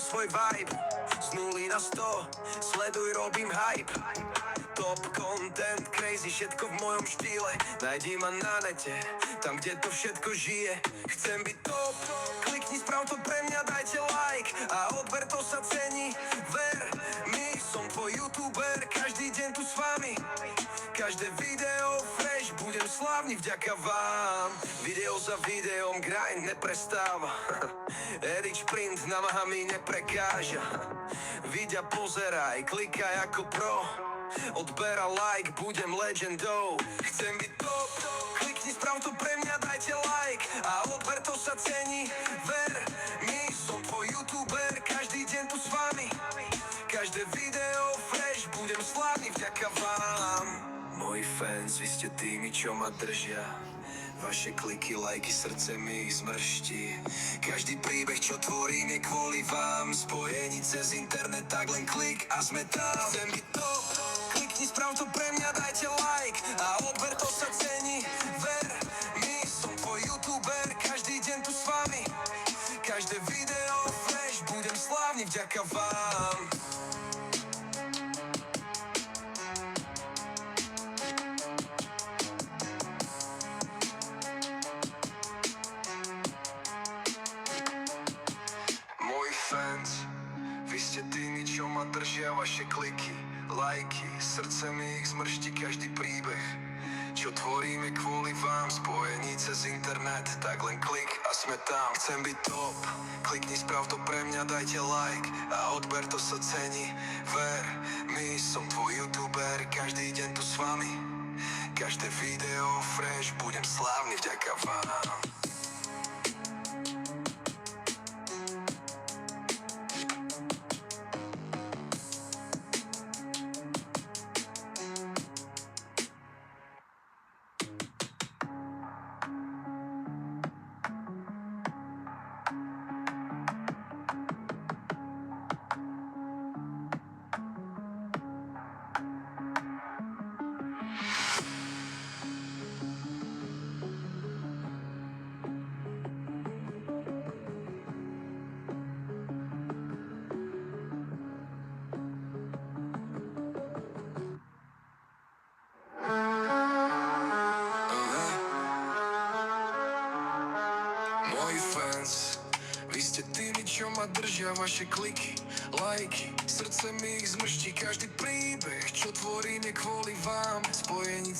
svoj vibe. Z 0 na 100, sleduj, robím hype. Top content, crazy, všetko v mojom štýle. Nájdi ma na nete, tam kde to všetko žije. Chcem byť top, klikni, sprav to pre mňa, dajte like. A odber, to sa cení, ver mi, som tvoj youtuber, každý deň tu s vami. Každé video fresh, budem slávny vďaka vám. Video za videom, grind neprestáva. Edit sprint, námaha mi neprekáža. Vidia, pozeraj, klikaj ako pro. Odber a like, budem legendou. Chcem byť top, klikni, sprav to pre mňa, dajte like. A odber, to sa cení, ver mi, som tvoj youtuber, každý deň tu s vami. Každé video fresh, budem slávny vďaka vám. Moji fans, vy ste tými, čo ma držia. Vaše kliky, lajky, srdce mi ich zmrští. Každý príbeh, čo tvorím, je kvôli vám. Spojení cez internet, tak len klik a sme tam. Chcem byť top, klikni, sprav to pre mňa, dajte like. A odber, to sa cení, ver mi, som tvoj youtuber, každý deň tu s vami. Každé video fresh, budem slávny vďaka vám. Fans, vy ste tými, čo ma držia, vaše kliky, lajky, srdce mi ich zmrští, každý príbeh, čo tvoríme kvôli vám. Spojení cez internet, tak len klik a sme tam. Chcem byť top, klikni, sprav to pre mňa, dajte like. A odber, to sa cení, ver mi, som tvoj youtuber, každý deň tu s vami. Každé video fresh, budem slávny vďaka vám. Moji fans, vy ste tými, čo ma držia, vaše kliky, lajky, srdce mi ich zmrští, každý príbeh, čo tvorím, je kvôli vám. Spojení